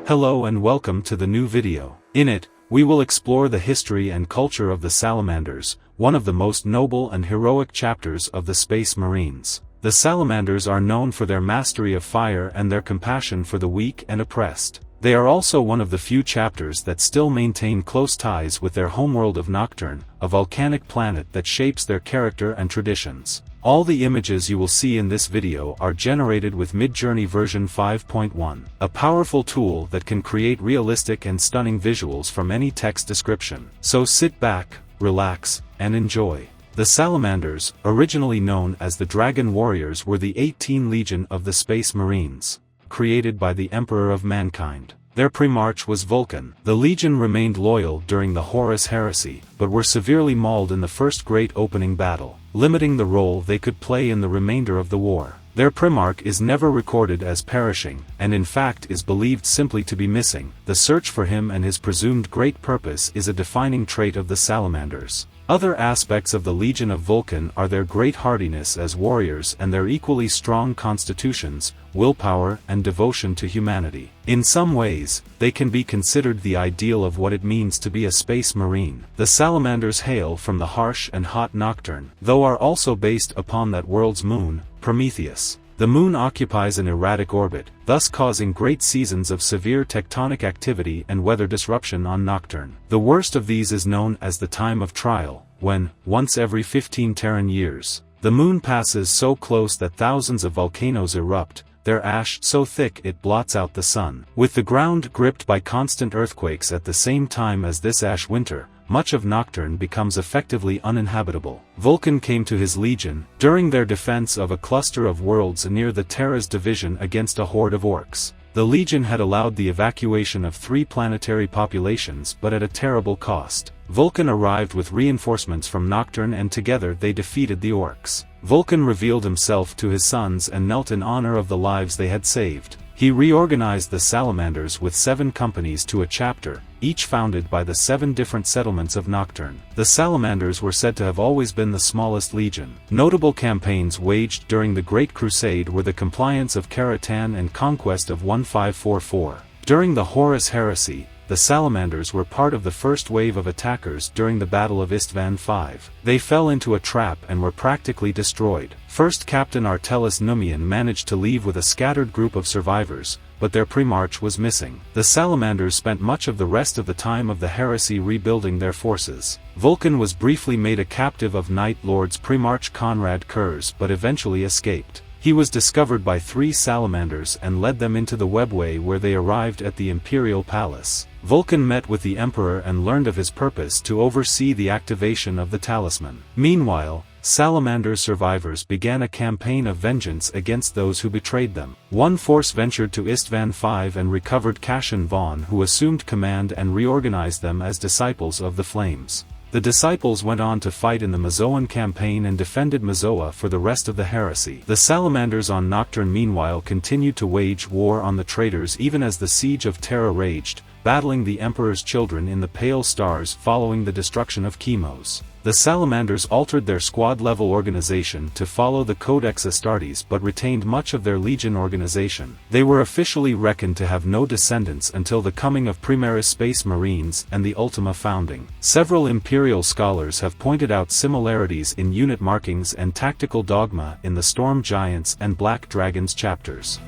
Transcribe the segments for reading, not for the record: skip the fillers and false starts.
Hello and welcome to the new video. In it, we will explore the history and culture of the Salamanders, one of the most noble and heroic chapters of the Space Marines. The Salamanders are known for their mastery of fire and their compassion for the weak and oppressed. They are also one of the few chapters that still maintain close ties with their homeworld of Nocturne, a volcanic planet that shapes their character and traditions. All the images you will see in this video are generated with Midjourney version 5.1, a powerful tool that can create realistic and stunning visuals from any text description. So sit back, relax, and enjoy. The Salamanders, originally known as the Dragon Warriors, were the 18 Legion of the Space Marines, created by the Emperor of Mankind. Their primarch was Vulcan. The Legion remained loyal during the Horus Heresy, but were severely mauled in the first great opening battle, limiting the role they could play in the remainder of the war. Their primarch is never recorded as perishing, and in fact is believed simply to be missing. The search for him and his presumed great purpose is a defining trait of the Salamanders. Other aspects of the Legion of Vulcan are their great hardiness as warriors and their equally strong constitutions, willpower, and devotion to humanity. In some ways, they can be considered the ideal of what it means to be a space marine. The Salamanders hail from the harsh and hot Nocturne, though are also based upon that world's moon, Prometheus. The moon occupies an erratic orbit, thus causing great seasons of severe tectonic activity and weather disruption on Nocturne. The worst of these is known as the time of trial, when, once every 15 Terran years, the moon passes so close that thousands of volcanoes erupt, their ash so thick it blots out the sun. With the ground gripped by constant earthquakes at the same time as this ash winter, much of Nocturne becomes effectively uninhabitable. Vulcan came to his legion during their defense of a cluster of worlds near the Terra's division against a horde of orcs. The legion had allowed the evacuation of 3 planetary populations, but at a terrible cost. Vulcan arrived with reinforcements from Nocturne and together they defeated the orcs. Vulcan revealed himself to his sons and knelt in honor of the lives they had saved. He reorganized the Salamanders with 7 companies to a chapter, each founded by the 7 different settlements of Nocturne. The Salamanders were said to have always been the smallest legion. Notable campaigns waged during the Great Crusade were the compliance of Caratan and conquest of 1544. During the Horus Heresy, the Salamanders were part of the first wave of attackers during the Battle of XVIIIth. They fell into a trap and were practically destroyed. First Captain Artellus Numian managed to leave with a scattered group of survivors, but their primarch was missing. The Salamanders spent much of the rest of the time of the heresy rebuilding their forces. Vulcan was briefly made a captive of Night Lords primarch Conrad Kurz but eventually escaped. He was discovered by 3 Salamanders and led them into the webway where they arrived at the Imperial Palace. Vulcan met with the Emperor and learned of his purpose to oversee the activation of the talisman. Meanwhile, Salamander survivors began a campaign of vengeance against those who betrayed them. One force ventured to XVIIIth and recovered Cassian Vaughn, who assumed command and reorganized them as Disciples of the Flames. The Disciples went on to fight in the Mazoan campaign and defended Mazoa for the rest of the heresy. The Salamanders on Nocturne meanwhile continued to wage war on the traitors even as the Siege of Terra raged, battling the Emperor's children in the Pale Stars following the destruction of Chemos. The Salamanders altered their squad-level organization to follow the Codex Astartes but retained much of their legion organization. They were officially reckoned to have no descendants until the coming of Primaris Space Marines and the Ultima founding. Several Imperial scholars have pointed out similarities in unit markings and tactical dogma in the Storm Giants and Black Dragons chapters.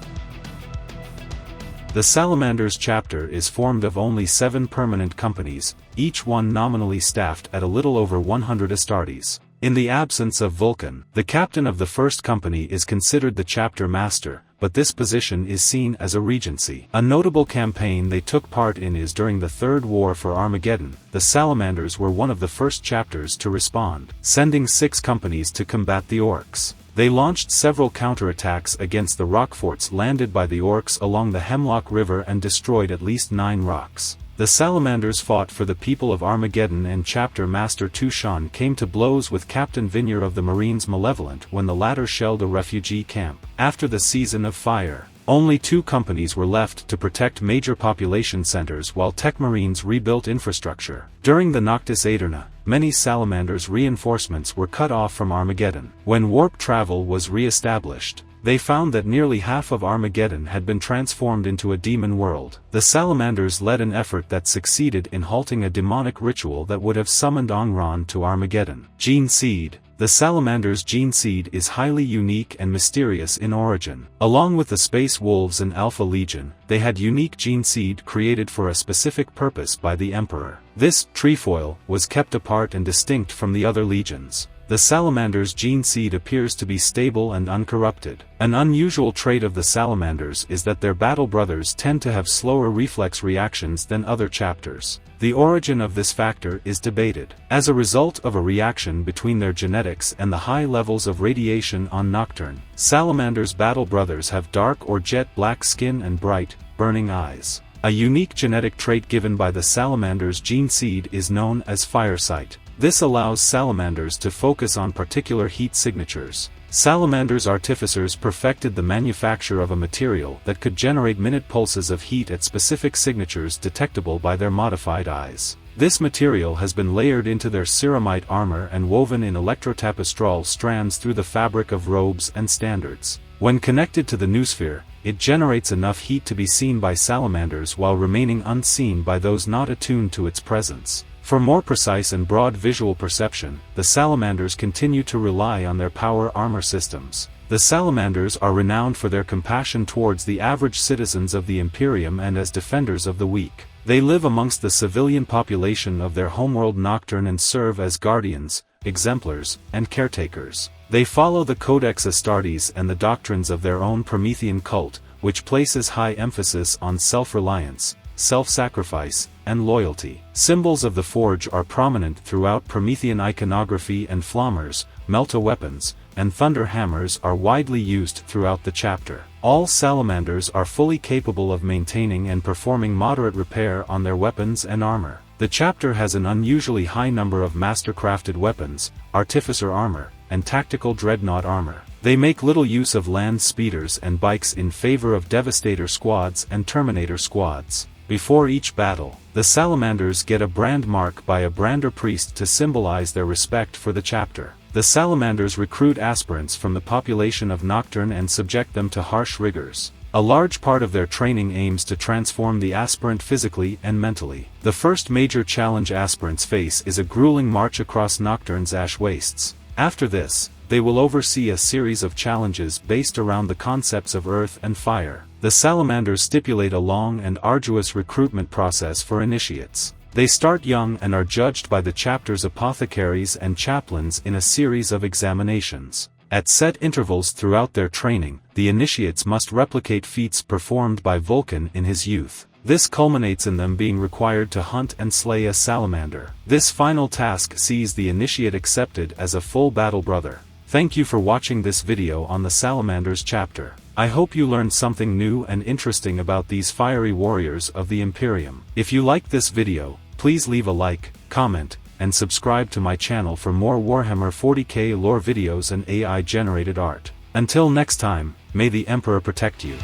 The Salamanders chapter is formed of only 7 permanent companies, each one nominally staffed at a little over 100 Astartes. In the absence of Vulcan, the captain of the first company is considered the chapter master, but this position is seen as a regency. A notable campaign they took part in is during the Third War for Armageddon. The Salamanders were one of the first chapters to respond, sending 6 companies to combat the orcs. They launched several counterattacks against the rock forts landed by the orcs along the Hemlock River and destroyed at least 9 rocks. The Salamanders fought for the people of Armageddon and Chapter Master Tushan came to blows with Captain Vineyard of the Marines Malevolent when the latter shelled a refugee camp. After the Season of Fire, only 2 companies were left to protect major population centers while Tech Marines rebuilt infrastructure. During the Noctis Aeterna, many Salamanders' reinforcements were cut off from Armageddon. When warp travel was re-established, they found that nearly half of Armageddon had been transformed into a demon world. The Salamanders led an effort that succeeded in halting a demonic ritual that would have summoned Angron to Armageddon. Gene Seed. The Salamander's gene seed is highly unique and mysterious in origin. Along with the Space Wolves and Alpha Legion, they had unique gene seed created for a specific purpose by the Emperor. This trefoil was kept apart and distinct from the other legions. The Salamander's gene seed appears to be stable and uncorrupted. An unusual trait of the Salamanders is that their battle brothers tend to have slower reflex reactions than other chapters. The origin of this factor is debated. As a result of a reaction between their genetics and the high levels of radiation on Nocturne, Salamander's battle brothers have dark or jet black skin and bright, burning eyes. A unique genetic trait given by the Salamander's gene seed is known as firesight. This allows salamanders to focus on particular heat signatures. Salamanders' artificers perfected the manufacture of a material that could generate minute pulses of heat at specific signatures detectable by their modified eyes. This material has been layered into their ceramite armor and woven in electrotapestral strands through the fabric of robes and standards. When connected to the noosphere, it generates enough heat to be seen by salamanders while remaining unseen by those not attuned to its presence. For more precise and broad visual perception, the Salamanders continue to rely on their power armor systems. The Salamanders are renowned for their compassion towards the average citizens of the Imperium and as defenders of the weak. They live amongst the civilian population of their homeworld Nocturne and serve as guardians, exemplars, and caretakers. They follow the Codex Astartes and the doctrines of their own Promethean cult, which places high emphasis on self-reliance, self-sacrifice, and loyalty. Symbols of the Forge are prominent throughout Promethean iconography, and flammers, melta weapons, and thunder hammers are widely used throughout the chapter. All salamanders are fully capable of maintaining and performing moderate repair on their weapons and armor. The chapter has an unusually high number of master-crafted weapons, artificer armor, and tactical dreadnought armor. They make little use of land speeders and bikes in favor of Devastator squads and Terminator squads. Before each battle, the Salamanders get a brand mark by a brander priest to symbolize their respect for the chapter. The Salamanders recruit aspirants from the population of Nocturne and subject them to harsh rigors. A large part of their training aims to transform the aspirant physically and mentally. The first major challenge aspirants face is a grueling march across Nocturne's ash wastes. After this, they will oversee a series of challenges based around the concepts of earth and fire. The Salamanders stipulate a long and arduous recruitment process for initiates. They start young and are judged by the chapter's apothecaries and chaplains in a series of examinations. At set intervals throughout their training, the initiates must replicate feats performed by Vulcan in his youth. This culminates in them being required to hunt and slay a salamander. This final task sees the initiate accepted as a full battle brother. Thank you for watching this video on the Salamanders chapter. I hope you learned something new and interesting about these fiery warriors of the Imperium. If you liked this video, please leave a like, comment, and subscribe to my channel for more Warhammer 40k lore videos and AI-generated art. Until next time, may the Emperor protect you.